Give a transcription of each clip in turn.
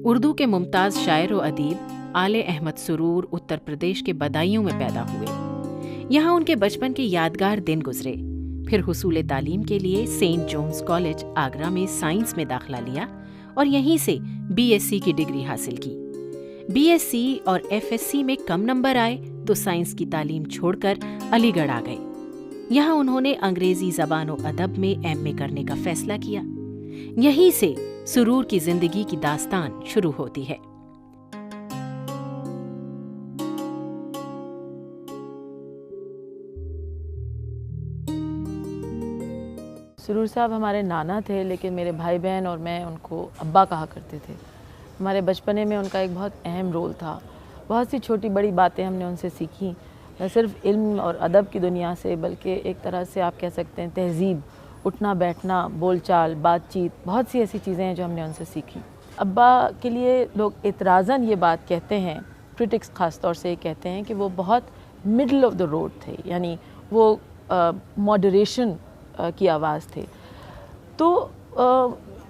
उर्दू के मुमताज़ शायर व अदीब आले अहमद सुरूर उत्तर प्रदेश के बदायूं में पैदा हुए। यहाँ उनके बचपन के यादगार दिन गुजरे। फिर हुसूल तालीम के लिए सेंट जोन्स कॉलेज आगरा में साइंस में दाखिला लिया और यहीं से बीएससी की डिग्री हासिल की। बीएससी और एफएससी में कम नंबर आए तो साइंस की तालीम छोड़कर अलीगढ़ आ गए। यहाँ उन्होंने अंग्रेजी ज़बान और अदब में एमए करने का फैसला किया। यहीं से सुरूर की जिंदगी की दास्तान शुरू होती है। सुरूर साहब हमारे नाना थे, लेकिन मेरे भाई बहन और मैं उनको अब्बा कहा करते थे। हमारे बचपने में उनका एक बहुत अहम रोल था। बहुत सी छोटी बड़ी बातें हमने उनसे सीखी, न सिर्फ इल्म और अदब की दुनिया से, बल्कि एक तरह से आप कह सकते हैं तहज़ीब, उठना बैठना, बोलचाल, बातचीत, बहुत सी ऐसी चीज़ें हैं जो हमने उनसे सीखी। अब्बा के लिए लोग एतराज़न ये बात कहते हैं, क्रिटिक्स ख़ास तौर से कहते हैं कि वो बहुत मिडल ऑफ द रोड थे, यानी वो मॉडरेशन की आवाज़ थे। तो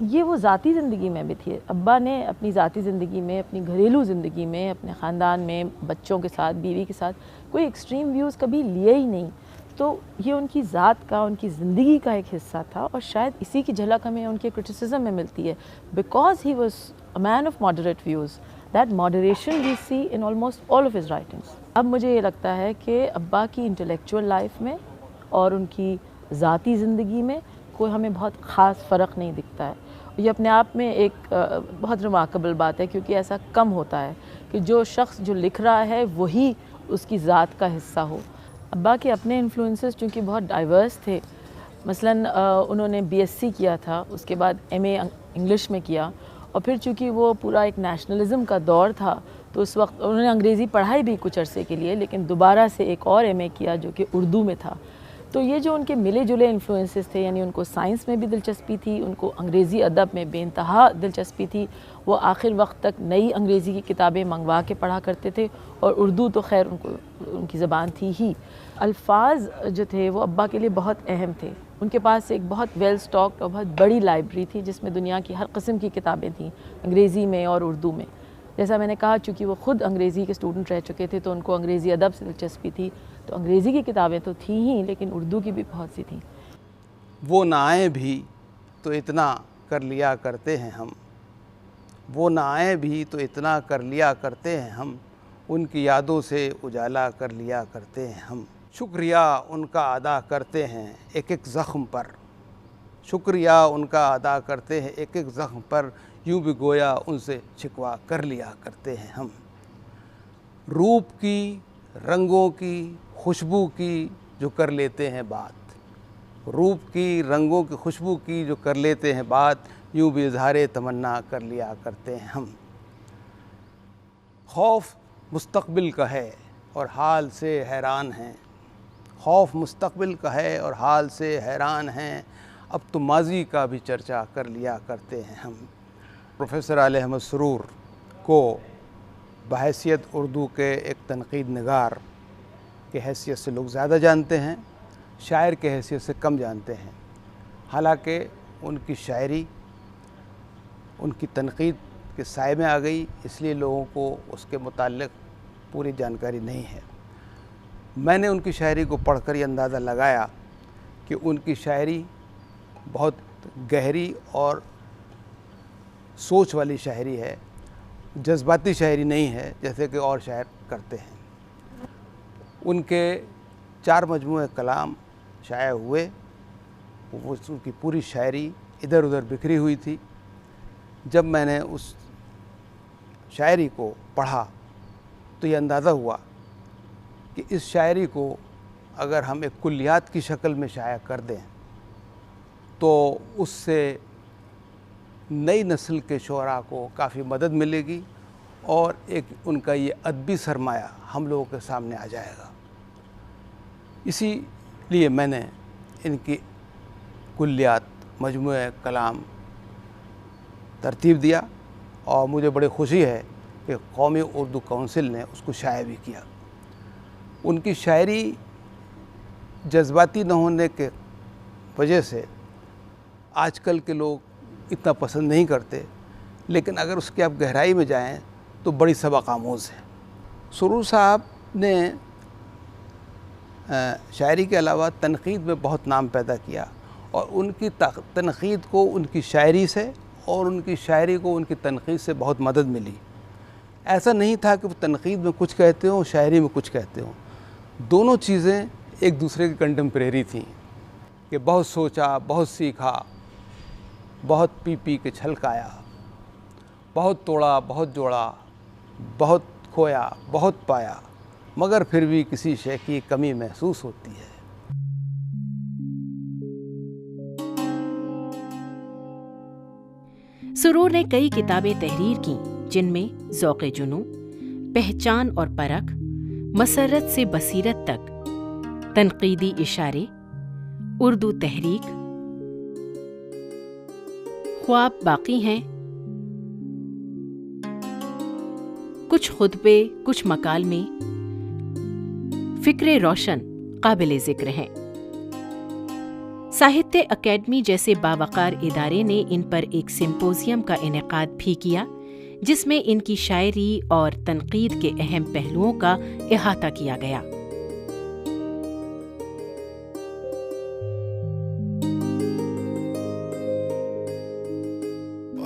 ये वो ज़ाती ज़िंदगी में भी थी। अब्बा ने अपनी ज़ाती ज़िंदगी में, अपनी घरेलू ज़िंदगी में, अपने ख़ानदान में, बच्चों के साथ, बीवी के साथ कोई एक्सट्रीम व्यूज़ कभी लिए ही नहीं। तो ये उनकी ज़ात का, उनकी ज़िंदगी का एक हिस्सा था और शायद इसी की झलक हमें उनके क्रिटिसिज्म में मिलती है। Because he was a man of moderate views, that moderation we see in almost all of his writings. अब मुझे ये लगता है कि अब्बा की इंटेलेक्चुअल लाइफ में और उनकी ज़ाती ज़िंदगी में कोई हमें बहुत ख़ास फ़र्क नहीं दिखता है। ये अपने आप में एक बहुत रिमार्केबल बात है, क्योंकि ऐसा कम होता है कि जो शख्स जो लिख रहा है वही उसकी ज़ात का हिस्सा हो। अब्बा के अपने इन्फ्लुएंसेस चूँकि बहुत डाइवर्स थे, मसलन उन्होंने बीएससी किया था, उसके बाद एमए इंग्लिश में किया, और फिर चूँकि वो पूरा एक नेशनलिज़म का दौर था तो उस वक्त उन्होंने अंग्रेज़ी पढ़ाई भी कुछ अरसे के लिए, लेकिन दोबारा से एक और एमए किया जो कि उर्दू में था। तो ये जो उनके मिले जुले इन्फ्लुएंसेस थे, यानी उनको साइंस में भी दिलचस्पी थी, उनको अंग्रेज़ी अदब में बेइंतहा दिलचस्पी थी। वो आखिर वक्त तक नई अंग्रेज़ी की किताबें मंगवा के पढ़ा करते थे, और उर्दू तो खैर उनकी ज़बान थी ही। अल्फाज जो थे वो अब्बा के लिए बहुत अहम थे। उनके पास एक बहुत वेल स्टॉक्ड और बहुत बड़ी लाइब्रेरी थी जिसमें दुनिया की हर किस्म की किताबें थीं, अंग्रेज़ी में और उर्दू में। जैसा मैंने कहा, चूँकि वो ख़ुद अंग्रेज़ी के स्टूडेंट रह चुके थे तो उनको अंग्रेज़ी अदब से दिलचस्पी थी। तो अंग्रेज़ी की किताबें तो थी ही, लेकिन उर्दू की भी बहुत सी थी। वो ना आए भी तो इतना कर लिया करते हैं हम, वो ना आए भी तो इतना कर लिया करते हैं हम, उनकी यादों से उजाला कर लिया करते हैं हम। शुक्रिया उनका अदा करते हैं एक एक ज़ख्म पर, शुक्रिया उनका अदा करते हैं एक एक ज़ख्म पर, यूँ भी गोया उनसे शिकवा कर लिया करते हैं हम। रूप की, रंगों की, खुशबू की जो कर लेते हैं बात, रूप की, रंगों की, खुशबू की जो कर लेते हैं बात, यूँ भी इज़हारे तमन्ना कर लिया करते हैं हम। खौफ मुस्तक़बिल का है और हाल से हैरान हैं, खौफ मुस्तक़बिल का है और हाल से हैरान हैं, अब तो माजी का भी चर्चा कर लिया करते हैं हम। प्रोफेसर आले अहमद सुरूर को बहैसियत उर्दू के एक तनक़ीद निगार के हैसियत से लोग ज़्यादा जानते हैं, शायर के हैसियत से कम जानते हैं। हालांकि उनकी शायरी उनकी तनक़ीद के साए में आ गई, इसलिए लोगों को उसके मुताल्लिक़ पूरी जानकारी नहीं है। मैंने उनकी शायरी को पढ़कर ये अंदाज़ा लगाया कि उनकी शायरी बहुत गहरी और सोच वाली शायरी है, जज्बाती शायरी नहीं है जैसे कि और शायर करते हैं। उनके 4 मजमूए कलाम शाया हुए, वो उनकी पूरी शायरी इधर उधर बिखरी हुई थी। जब मैंने उस शायरी को पढ़ा तो ये अंदाज़ा हुआ कि इस शायरी को अगर हम एक कुल्लियात की शक्ल में शाया कर दें तो उससे नई नस्ल के शोरा को काफ़ी मदद मिलेगी और एक उनका ये अदबी सरमाया हम लोगों के सामने आ जाएगा। इसीलिए मैंने इनकी कुल्लियात मजमूए कलाम तरतीब दिया और मुझे बड़ी खुशी है कि कौमी उर्दू काउंसिल ने उसको शाया भी किया। उनकी शायरी जज्बाती न होने के वजह से आजकल के लोग इतना पसंद नहीं करते, लेकिन अगर उसके आप गहराई में जाएं तो बड़ी सबक आमोज़ है। सुरूर साहब ने शायरी के अलावा तनक़ीद में बहुत नाम पैदा किया और उनकी तनक़ीद को उनकी शायरी से और उनकी शायरी को उनकी तनक़ीद से बहुत मदद मिली। ऐसा नहीं था कि वो तनक़ीद में कुछ कहते हों, शायरी में कुछ कहते हों। दोनों चीज़ें एक दूसरे की कंटेम्परेरी थीं कि बहुत सोचा, बहुत सीखा, बहुत पी पी के छलकाया, बहुत तोड़ा, बहुत जोड़ा, बहुत खोया, बहुत पाया, मगर फिर भी किसी शय की कमी महसूस होती है। सुरूर ने कई किताबें तहरीर की जिनमें ज़ौक़े जुनू, पहचान और परख, मसरत से बसीरत तक, तनक़ीदी इशारे, उर्दू तहरीक, ख्वाब बाकी हैं, कुछ खुतबे, कुछ मकालमे, फ़िक्रे रोशन काबिल ज़िक्र हैं। साहित्य अकेडमी जैसे बावकार इदारे ने इन पर एक सिम्पोजियम का इनेकाद भी किया जिसमें इनकी शायरी और तनक़ीद के अहम पहलुओं का इहाता किया गया।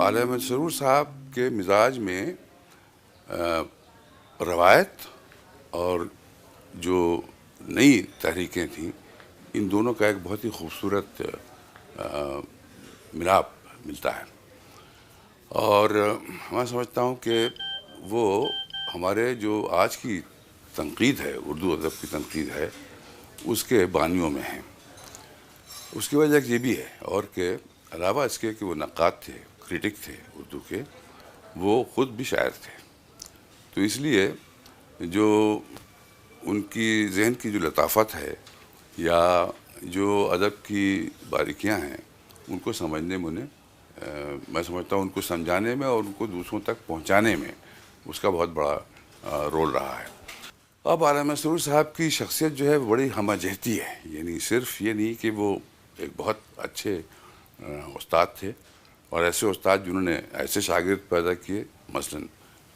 आले अहमद सरूर साहब के मिजाज में रवायत और जो नई तहरीकें थीं, इन दोनों का एक बहुत ही खूबसूरत मिलाप मिलता है। और मैं समझता हूँ कि वो हमारे जो आज की तनक़ीद है, उर्दू अदब की तनक़ीद है, उसके बानियों में हैं। उसकी वजह ये भी है और के अलावा इसके कि वो नक़ाद थे, क्रिटिक थे उर्दू के, वो ख़ुद भी शायर थे। तो इसलिए जो उनकी ज़हन की जो लताफ़त है या जो अदब की बारीकियां हैं, उनको समझने में उन्हें मैं समझता हूँ उनको समझाने में और उनको दूसरों तक पहुँचाने में उसका बहुत बड़ा रोल रहा है। अब आला मसरूर साहब की शख्सियत जो है बड़ी हमजहती है, यानी सिर्फ ये नहीं कि वो एक बहुत अच्छे उस्ताद थे और ऐसे उस्ताद जिन्होंने ऐसे शागिर्द पैदा किए, मसलन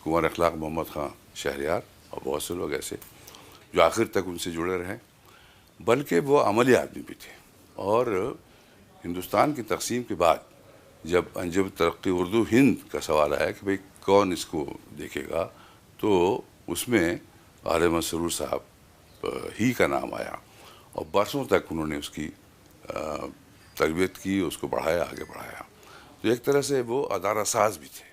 कुंवर अखलाक मोहम्मद ख़ां शहरयार और बहुत से लोग ऐसे जो आखिर तक उनसे जुड़े रहे, बल्कि वो अमली आदमी भी थे। और हिंदुस्तान की तकसीम के बाद जब तरक्की उर्दू हिंद का सवाल आया कि भाई कौन इसको देखेगा, तो उसमें आले अहमद सरूर साहब ही का नाम आया और बरसों तक उन्होंने उसकी तरबियत की, उसको बढ़ाया, आगे बढ़ाया। तो एक तरह से वो अदारा साज भी थे।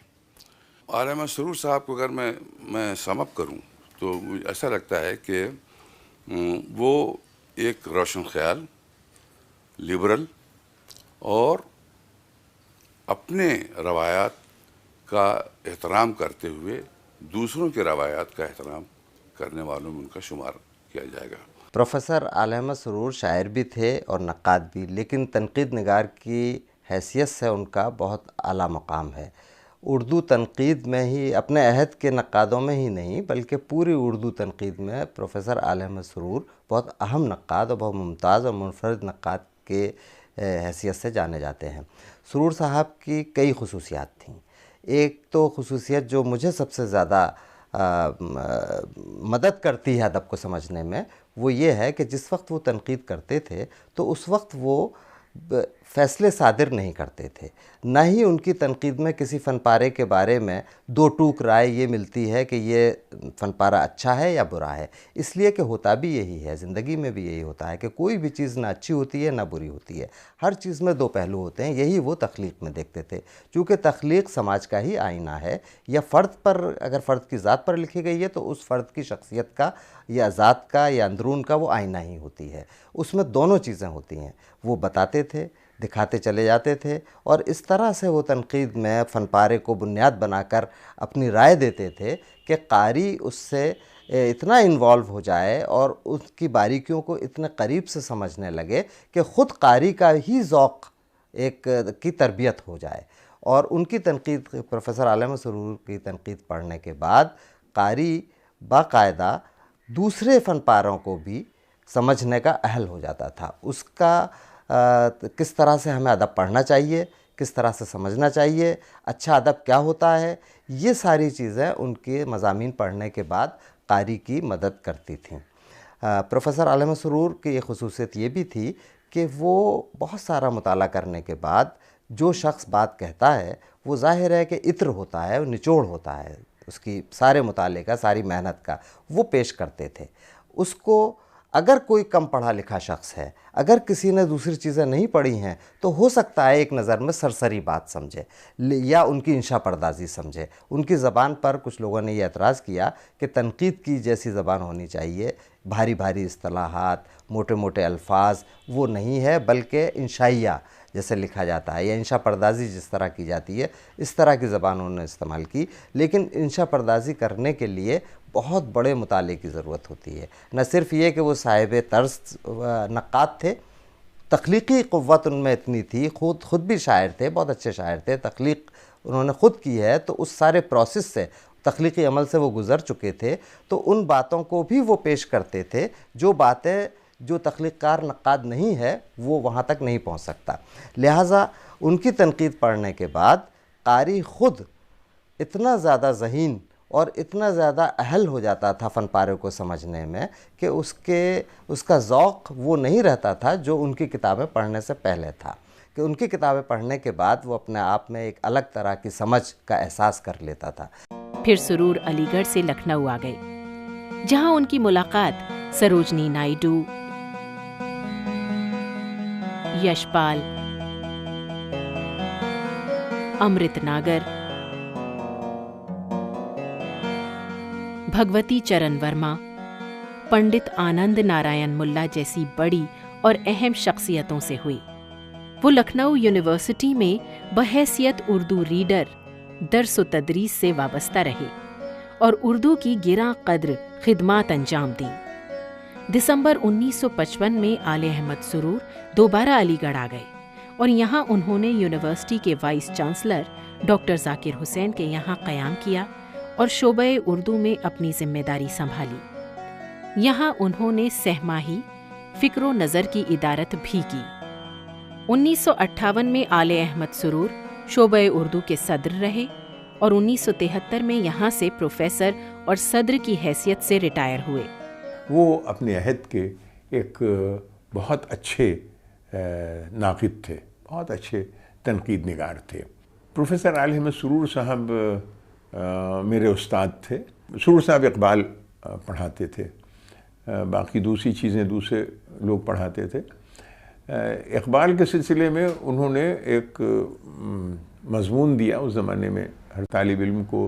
आले अहमद सरूर साहब को अगर मैं समअप करूं तो मुझे ऐसा लगता है कि वो एक रोशन ख्याल, लिबरल और अपने रवायात का एहतराम करते हुए दूसरों के रवायात का एहतराम करने वालों में उनका शुमार किया जाएगा। प्रोफेसर आले अहमद सरूर शायर भी थे और नक्काद भी, लेकिन तनक़ीद निगार की हैसियत से उनका बहुत आला मकाम है। उर्दू तनक़ीद में ही, अपने अहद के नक्कादों में ही नहीं बल्कि पूरी उर्दू तनक़ीद में प्रोफेसर आले अहमद सरूर बहुत अहम नक्काद और बहुत मुमताज़ और मुनफरद नक्काद के हैसियत से जाने जाते हैं। सरूर साहब की कई खुसूसियात थीं। एक तो खुसूसियत जो मुझे सबसे ज़्यादा मदद करती है अदब को समझने में, वो ये है कि जिस वक्त वो तनक़ीद करते थे तो उस वक्त वो फ़ैसले सादिर नहीं करते थे, ना ही उनकी तनक़ीद में किसी फ़नपारे के बारे में दो टूक राय ये मिलती है कि ये फ़नपारा अच्छा है या बुरा है। इसलिए कि होता भी यही है, ज़िंदगी में भी यही होता है कि कोई भी चीज़ ना अच्छी होती है ना बुरी होती है, हर चीज़ में दो पहलू होते हैं। यही वो तख्लीक़ में देखते थे। चूँकि तख्लीक़ समाज का ही आईना है, या फ़र्द पर, अगर फ़र्द की ज़ात पर लिखी गई है तो उस फ़र्द की शख्सियत का या ज़ात का या अंदरून का वो आईना ही होती है। उसमें दोनों चीज़ें होती हैं। वो बताते थे, दिखाते चले जाते थे और इस तरह से वो तनक़ीद में फ़नपारे को बुनियाद बनाकर अपनी राय देते थे कि कारी उससे इतना इन्वॉल्व हो जाए और उसकी बारीकियों को इतने करीब से समझने लगे कि ख़ुद कारी का ही ज़ौक़ एक की तरबियत हो जाए। और उनकी तनक़ीद, प्रोफेसर आले अहमद सरूर की तनक़ीद पढ़ने के बाद कारी बाकायदा दूसरे फ़नपारों को भी समझने का अहल हो जाता था। उसका किस तरह से हमें अदब पढ़ना चाहिए, किस तरह से समझना चाहिए, अच्छा अदब क्या होता है, ये सारी चीज़ें उनके मज़ामीन पढ़ने के बाद कारी की मदद करती थीं। प्रोफेसर आले मसरूर की एक ख़ुसूसियत ये भी थी कि वो बहुत सारा मुताला करने के बाद जो शख्स बात कहता है वो ज़ाहिर है कि इत्र होता है, निचोड़ होता है उसकी सारे मुताले का, सारी मेहनत का, वो पेश करते थे। उसको अगर कोई कम पढ़ा लिखा शख्स है, अगर किसी ने दूसरी चीज़ें नहीं पढ़ी हैं, तो हो सकता है एक नज़र में सरसरी बात समझे या उनकी इंशा पर्दाजी समझे। उनकी ज़बान पर कुछ लोगों ने यह एतराज़ किया कि तनकीद की जैसी ज़बान होनी चाहिए, भारी भारी इस्तिलाहात, मोटे मोटे अल्फाज वो नहीं है, बल्कि इंशाइया जैसे लिखा जाता है या इंशा पर्दाजी जिस तरह की जाती है, इस तरह की ज़बान उन्होंने इस्तेमाल की। लेकिन इंशा पर्दाजी करने के लिए बहुत बड़े मुताले की ज़रूरत होती है। न सिर्फ ये कि वो साहिब तर्ज नक़ाद थे, तख्लीक़ी क़ुव्वत उनमें इतनी थी, खुद भी शायर थे, बहुत अच्छे शायर थे, तख्लीक़ उन्होंने ख़ुद की है, तो उस सारे प्रोसेस से, तख्लीक़ी अमल से वो गुज़र चुके थे, तो उन बातों को भी वो पेश करते थे जो बातें जो तख्लीक़कार नक़ाद नहीं है वो वहाँ तक नहीं पहुँच सकता। लिहाजा उनकी तनकीद पढ़ने के बाद कारी ख़ुद इतना ज़्यादा ज़हीन और इतना ज़्यादा अहल हो जाता था फ़न पारे को समझने में कि उसका ज़ौक़ वो नहीं रहता था जो उनकी किताबें पढ़ने से पहले था, कि उनकी किताबें पढ़ने के बाद वो अपने आप में एक अलग तरह की समझ का एहसास कर लेता था। फिर सुरूर अलीगढ़ से लखनऊ आ गए, जहां उनकी मुलाकात सरोजनी नायडू, यशपाल, अमृत नागर, भगवती चरण वर्मा, पंडित आनंद नारायण मुल्ला जैसी बड़ी और अहम शख्सियतों से हुई। वो लखनऊ यूनिवर्सिटी में बहैसियत उर्दू रीडर दर्स व तदरीस से वाबस्ता रहे और उर्दू की गिरां कद्र खिदमात अंजाम दी। दिसंबर 1955 में आले अहमद सुरूर दोबारा अलीगढ़ आ गए और यहाँ उन्होंने यूनिवर्सिटी के vice chancellor doctor Zakir Hussain के यहाँ क़याम किया और शोबे उर्दू में अपनी जिम्मेदारी संभाली। यहाँ उन्होंने सहमाही फ़िक्र नज़र की इदारत भी की। 1958 में आले अहमद सुरूर शोबे उर्दू के सदर रहे और 1973 में यहाँ से प्रोफेसर और सदर की हैसियत से रिटायर हुए। वो अपने अहद के एक बहुत अच्छे नाक़िद थे, बहुत अच्छे तनकीद निगार थे। प्रोफेसर आले अहमद सुरूर साहब मेरे उस्ताद थे। सुरूर साहब इक़बाल पढ़ाते थे, बाकी दूसरी चीज़ें दूसरे लोग पढ़ाते थे। इक़बाल के सिलसिले में उन्होंने एक मज़मून दिया। उस ज़माने में हर तालिब इल्म को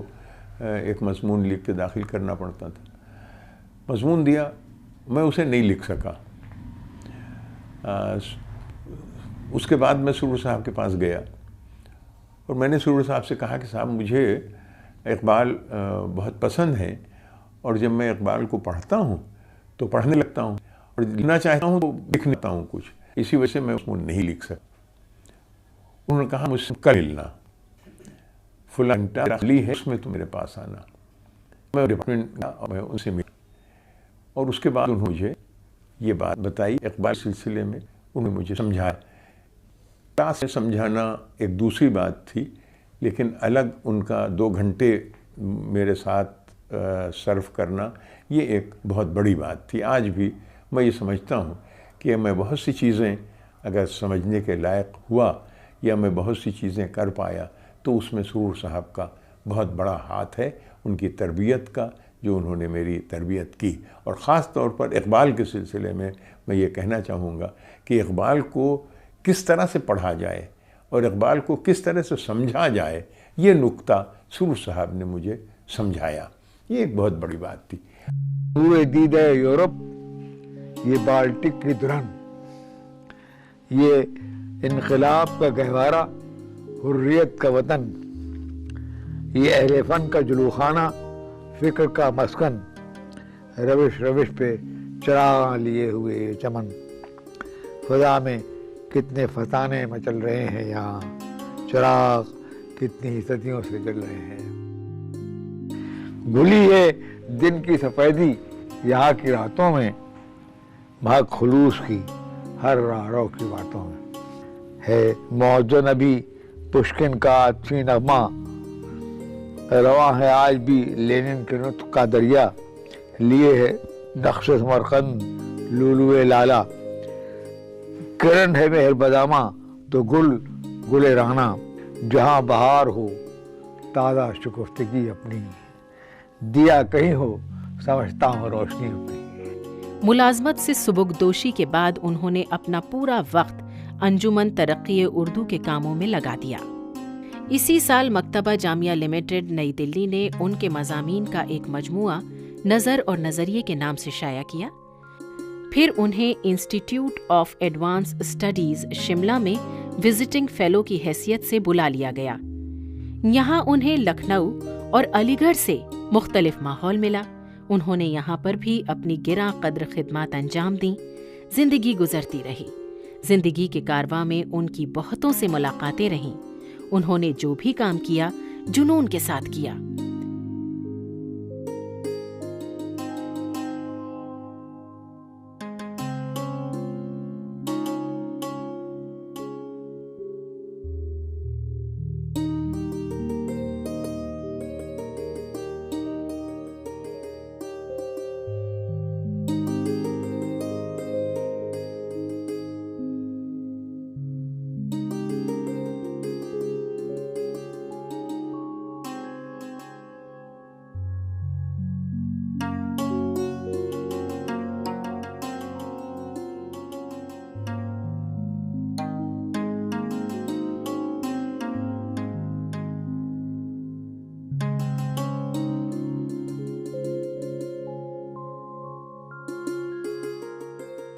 एक मज़मून लिख के दाखिल करना पड़ता था। मज़मून दिया, मैं उसे नहीं लिख सका। उसके बाद मैं सुरूर साहब के पास गया और मैंने सुरूर साहब से कहा कि साहब मुझे इक़बाल बहुत पसंद है और जब मैं इक़बाल को पढ़ता हूँ तो पढ़ने लगता हूँ और लिखना चाहता हूँ तो लिख लेता हूँ कुछ, इसी वजह से मैं उसको नहीं लिख सकता। उन्होंने कहा मुझसे कल मिलना, फुला घंटा खाली है, उसमें तो मेरे पास आना। मैं डिपार्टमेंट गया और मैं उनसे मिला और उसके बाद उन्होंने मुझे ये बात बताई इक़बाल सिलसिले में। उन्होंने मुझे समझाया। क्लास से समझाना एक दूसरी बात थी, लेकिन अलग उनका 2 घंटे मेरे साथ सर्व करना ये एक बहुत बड़ी बात थी। आज भी मैं ये समझता हूँ कि मैं बहुत सी चीज़ें अगर समझने के लायक हुआ या मैं बहुत सी चीज़ें कर पाया तो उसमें सुरूर साहब का बहुत बड़ा हाथ है, उनकी तरबियत का, जो उन्होंने मेरी तरबियत की। और ख़ास तौर पर इक़बाल के सिलसिले में मैं ये कहना चाहूँगा कि इक़बाल को किस तरह से पढ़ा जाए और इक़बाल को किस तरह से समझा जाए, ये नुक्ता सुरूर साहब ने मुझे समझाया। ये एक बहुत बड़ी बात थी। पूरे दीदे यूरोप, ये बाल्टिक की दुल्हन, ये इनक़िलाब का गहवारा, हुर्रियत का वतन, ये अहले फ़न का जुलूखाना, फ़िक्र का मस्कन, रविश रविश पे चराग लिए हुए ये चमन, फ़ज़ा में कितने फसाने मचल रहे हैं यहाँ, चराग कितनी सदियों से जल रहे हैं। घुली है दिन की सफ़ेदी यहाँ की रातों में, भाग खुलूस की हर राहों की बातों में। है मौजो नबी पुश्किन का आतशी नगमा रवा है आज भी लेनिन के नुत्क का दरिया, लिए है नक्श समरकंद लुलुए लाला, किरण है मेहर बदामा तो गुले राना, जहाँ बहार हो ताज़ा शुकुफ्तगी अपनी, दिया कहीं हो समझता हूँ रोशनी अपनी। मुलाजमत से सुबुकदोशी के बाद उन्होंने अपना पूरा वक्त अंजुमन तरक्की उर्दू के कामों में लगा दिया। इसी साल मकतबा जामिया लिमिटेड नई दिल्ली ने उनके मज़ामीन का एक मजमुआ नज़र और नज़रिए के नाम से शाया किया। फिर उन्हें institute of advance studies Shimla में विजिटिंग फेलो की हैसियत से बुला लिया गया। यहाँ उन्हें लखनऊ और अलीगढ़ से मुख्तलिफ माहौल मिला। उन्होंने यहाँ पर भी अपनी गिरा कद्र खिदमत अंजाम दी। जिंदगी गुजरती रही। जिंदगी के कारवां में उनकी बहुतों से मुलाकातें रहीं। उन्होंने जो भी काम किया जुनून के साथ किया।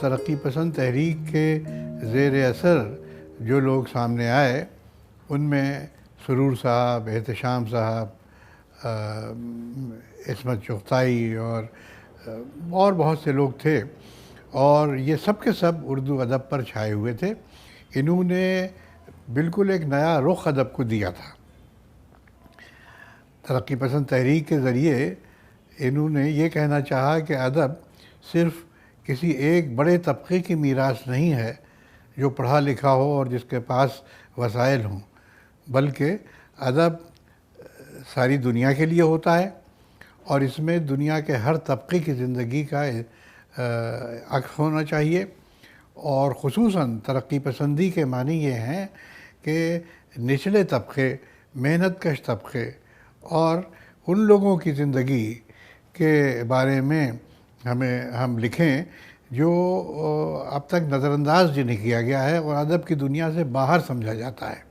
तरक्की पसंद तहरीक के ज़ेर असर जो लोग सामने आए उनमें सुरूर साहब, एहतशाम साहब, इस्मत चुग़ताई और बहुत से लोग थे और ये सब के सब उर्दू अदब पर छाए हुए थे। इन्होंने बिल्कुल एक नया रुख अदब को दिया था। तरक्की पसंद तहरीक के ज़रिए इन्होंने ये कहना चाहा कि अदब सिर्फ़ किसी एक बड़े तबके की मीरास नहीं है जो पढ़ा लिखा हो और जिसके पास वसाइल हों, बल्कि अदब सारी दुनिया के लिए होता है और इसमें दुनिया के हर तबके की ज़िंदगी का अक्स होना चाहिए। और ख़ुसूसन तरक्की पसंदी के मानी ये हैं कि निचले तबके, मेहनत कश तबके और उन लोगों की ज़िंदगी के बारे में हम लिखें जो अब तक नज़रअंदाज जिन्हें किया गया है और अदब की दुनिया से बाहर समझा जाता है।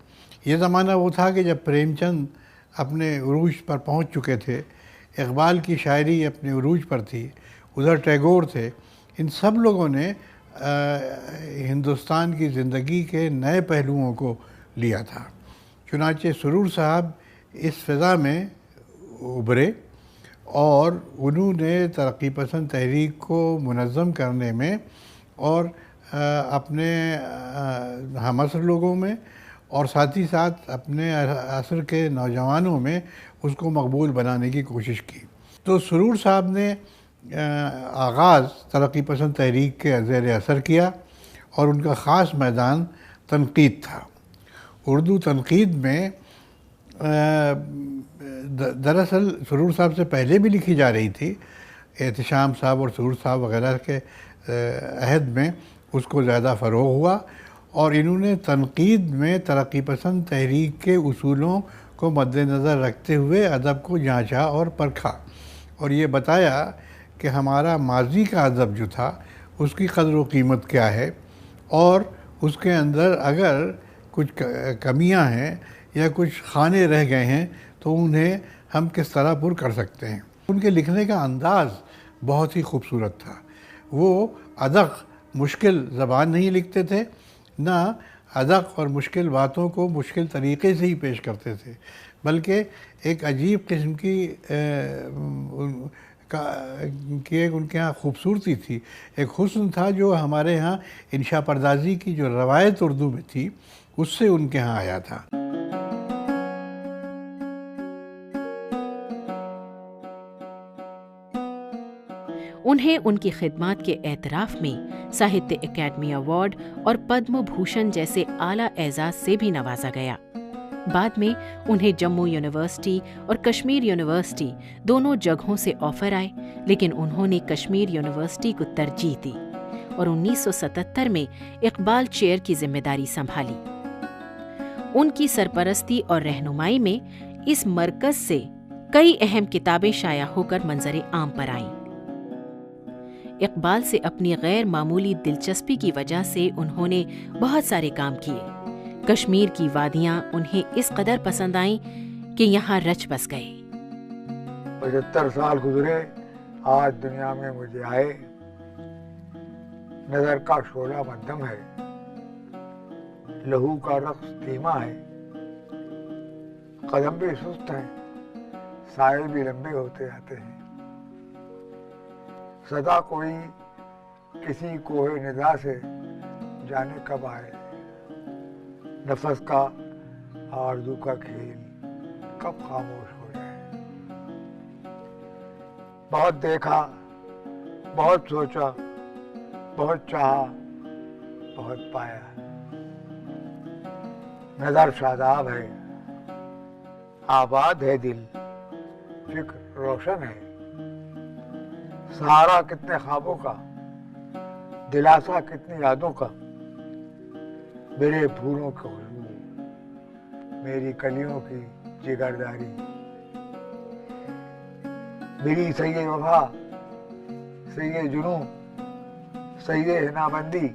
ये ज़माना वो था कि जब प्रेमचंद अपने उरूज पर पहुंच चुके थे, इकबाल की शायरी अपने उरूज पर थी, उधर टैगोर थे। इन सब लोगों ने हिंदुस्तान की ज़िंदगी के नए पहलुओं को लिया था। चुनांचे सुरूर साहब इस फ़िज़ा में उभरे और उन्होंने तरक्की पसंद तहरीक को मुनज़्ज़म करने में और अपने हम असर लोगों में और साथ ही साथ अपने असर के नौजवानों में उसको मकबूल बनाने की कोशिश की। तो सुरूर साहब ने आगाज़ तरक्की पसंद तहरीक के ज़ेर असर किया और उनका ख़ास मैदान तनक़ीद था। उर्दू तनक़ीद में दरअसल सुरूर साहब से पहले भी लिखी जा रही थी। एहतशाम साहब और सुरूर साहब वग़ैरह के अहद में उसको ज़्यादा फ़रोग़ हुआ और इन्होंने तनक़ीद में तरक्की पसंद तहरीक के उसूलों को मद्देनज़र रखते हुए अदब को जांचा और परखा और ये बताया कि हमारा माजी का अदब जो था उसकी क़द्र व कीमत क्या है और उसके अंदर अगर कुछ कमियां हैं या कुछ खाने रह गए हैं तो उन्हें हम किस तरह पुर कर सकते हैं। उनके लिखने का अंदाज़ बहुत ही खूबसूरत था। वो अदक मुश्किल ज़बान नहीं लिखते थे, ना अदक और मुश्किल बातों को मुश्किल तरीक़े से ही पेश करते थे, बल्कि एक अजीब किस्म की एक उनके यहाँ खूबसूरती थी, एक हुस्न था जो हमारे यहाँ इंशा परदाजी की जो रवायत उर्दू में थी उससे उनके यहाँ आया था। उन्हें उनकी खिदमत के एतराफ़ में साहित्य अकादमी अवार्ड और पद्म भूषण जैसे आला एजाज़ से भी नवाजा गया। बाद में उन्हें जम्मू यूनिवर्सिटी और कश्मीर यूनिवर्सिटी दोनों जगहों से ऑफर आए, लेकिन उन्होंने कश्मीर यूनिवर्सिटी को तरजीह दी और 1977 में इकबाल चेयर की जिम्मेदारी संभाली। उनकी सरपरस्ती और रहनुमाई में इस मरकज से कई अहम किताबें शाया होकर मंजरे आम पर आईं। इकबाल से अपनी गैर मामूली दिलचस्पी की वजह से उन्होंने बहुत सारे काम किए। कश्मीर की वादियां उन्हें इस कदर पसंद आईं कि यहाँ रच बस गए। 75 साल गुजरे, आज दुनिया में मुझे आए। नजर का शोला मध्यम है, लहू का रक्स धीमा है, कदम भी सुस्त हैं, साए भी लंबे होते आते हैं। सदा कोई किसी कोहे निदा से जाने कब आए, नफस का आरज़ू का खेल कब खामोश हो जाए। बहुत देखा, बहुत सोचा, बहुत चाहा, बहुत पाया। नजर शादाब है, आबाद है दिल, फिक्र रोशन है। सहारा कितने ख्वाबों का, दिलासा कितनी यादों का। मेरे फूलों की खुशबू, मेरी कलियों की जिगरदारी, मेरी सही वफा, सही जुनूं, सही हिनाबंदी।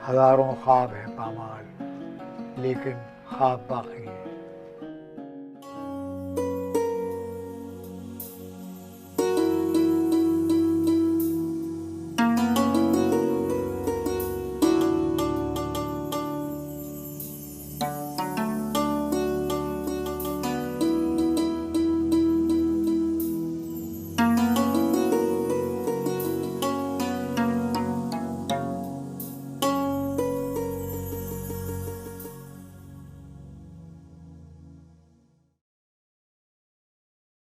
हजारों ख्वाब है पामाल, लेकिन ख्वाब बाकी है।